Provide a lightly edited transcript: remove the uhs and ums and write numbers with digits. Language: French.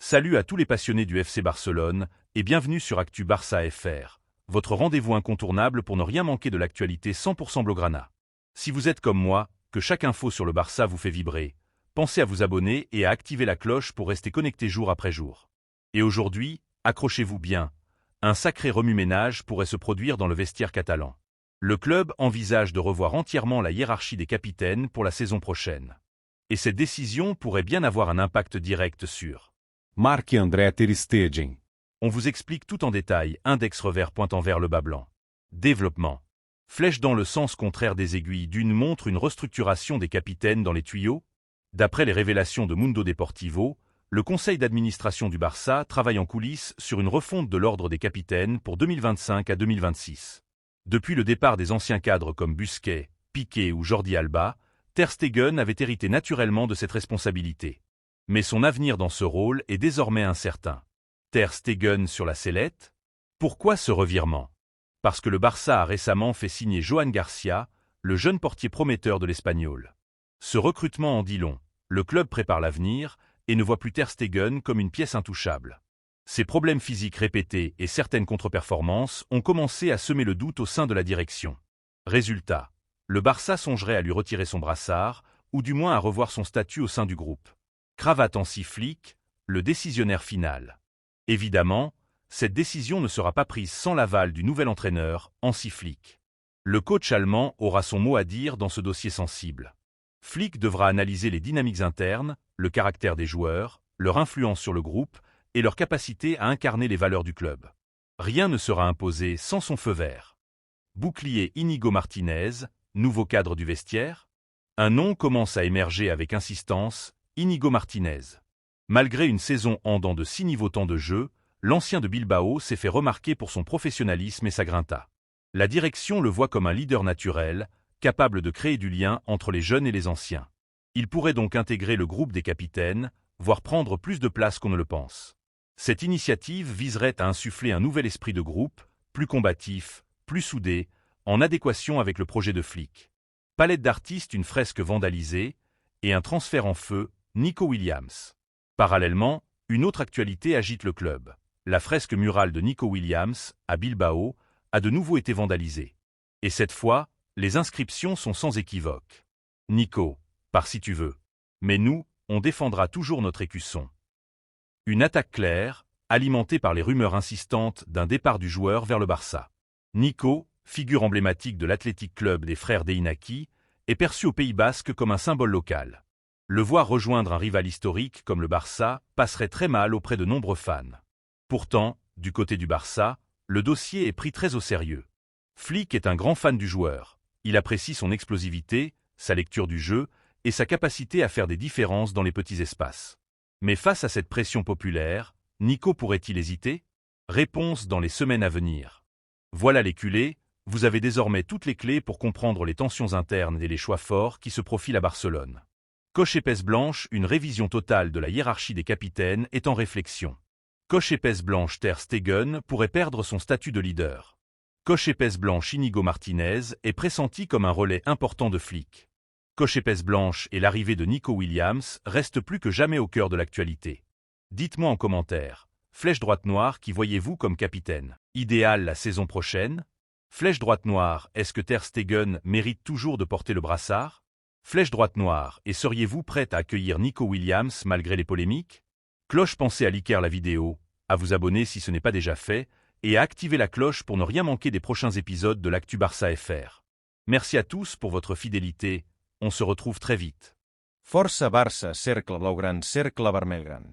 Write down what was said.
Salut à tous les passionnés du FC Barcelone et bienvenue sur Actu Barça FR, votre rendez-vous incontournable pour ne rien manquer de l'actualité 100% Blaugrana. Si vous êtes comme moi, que chaque info sur le Barça vous fait vibrer, pensez à vous abonner et à activer la cloche pour rester connecté jour après jour. Et aujourd'hui, accrochez-vous bien, un sacré remue-ménage pourrait se produire dans le vestiaire catalan. Le club envisage de revoir entièrement la hiérarchie des capitaines pour la saison prochaine. Et cette décision pourrait bien avoir un impact direct sur Marc-André ter Stegen. On vous explique tout en détail, index revers pointant vers le bas blanc. Développement. Flèche dans le sens contraire des aiguilles d'une montre une restructuration des capitaines dans les tuyaux. D'après les révélations de Mundo Deportivo, le conseil d'administration du Barça travaille en coulisses sur une refonte de l'ordre des capitaines pour 2025 à 2026. Depuis le départ des anciens cadres comme Busquets, Piqué ou Jordi Alba, Ter Stegen avait hérité naturellement de cette responsabilité. Mais son avenir dans ce rôle est désormais incertain. Ter Stegen sur la sellette? Pourquoi ce revirement? Parce que le Barça a récemment fait signer Johan Garcia, le jeune portier prometteur de l'Espagnol. Ce recrutement en dit long, le club prépare l'avenir et ne voit plus Ter Stegen comme une pièce intouchable. Ses problèmes physiques répétés et certaines contre-performances ont commencé à semer le doute au sein de la direction. Résultat, le Barça songerait à lui retirer son brassard, ou du moins à revoir son statut au sein du groupe. Cravate en Flick, le décisionnaire final. Évidemment, cette décision ne sera pas prise sans l'aval du nouvel entraîneur, Hansi Flick. Le coach allemand aura son mot à dire dans ce dossier sensible. Flick devra analyser les dynamiques internes, le caractère des joueurs, leur influence sur le groupe et leur capacité à incarner les valeurs du club. Rien ne sera imposé sans son feu vert. Bouclier Íñigo Martínez, nouveau cadre du vestiaire? Un nom commence à émerger avec insistance, Íñigo Martínez. Malgré une saison en dents de 6 niveaux temps de jeu, l'ancien de Bilbao s'est fait remarquer pour son professionnalisme et sa grinta. La direction le voit comme un leader naturel, capable de créer du lien entre les jeunes et les anciens. Il pourrait donc intégrer le groupe des capitaines, voire prendre plus de place qu'on ne le pense. Cette initiative viserait à insuffler un nouvel esprit de groupe, plus combatif, plus soudé, en adéquation avec le projet de Flick. Palette d'artistes, une fresque vandalisée, et un transfert en feu, Nico Williams. Parallèlement, une autre actualité agite le club. La fresque murale de Nico Williams, à Bilbao, a de nouveau été vandalisée. Et cette fois, les inscriptions sont sans équivoque. Nico, pars si tu veux. Mais nous, on défendra toujours notre écusson. Une attaque claire, alimentée par les rumeurs insistantes d'un départ du joueur vers le Barça. Nico, figure emblématique de l'Athletic Club des frères Deinaki, est perçu au Pays Basque comme un symbole local. Le voir rejoindre un rival historique comme le Barça passerait très mal auprès de nombreux fans. Pourtant, du côté du Barça, le dossier est pris très au sérieux. Flick est un grand fan du joueur. Il apprécie son explosivité, sa lecture du jeu et sa capacité à faire des différences dans les petits espaces. Mais face à cette pression populaire, Nico pourrait-il hésiter? Réponse dans les semaines à venir. Voilà les culés, vous avez désormais toutes les clés pour comprendre les tensions internes et les choix forts qui se profilent à Barcelone. Coche épaisse blanche, une révision totale de la hiérarchie des capitaines est en réflexion. Coche épaisse blanche Ter Stegen pourrait perdre son statut de leader. Coche épaisse blanche Íñigo Martínez est pressenti comme un relais important de Flick. Coche épaisse blanche et l'arrivée de Nico Williams restent plus que jamais au cœur de l'actualité. Dites-moi en commentaire, flèche droite noire qui voyez-vous comme capitaine? Idéal la saison prochaine? Flèche droite noire, est-ce que Ter Stegen mérite toujours de porter le brassard? Flèche droite noire, et seriez-vous prête à accueillir Nico Williams malgré les polémiques? Cloche, pensez à liker la vidéo, à vous abonner si ce n'est pas déjà fait, et à activer la cloche pour ne rien manquer des prochains épisodes de l'Actu Barça FR. Merci à tous pour votre fidélité, on se retrouve très vite. Força Barça, cercle blaugrana, cercle vermellgrana.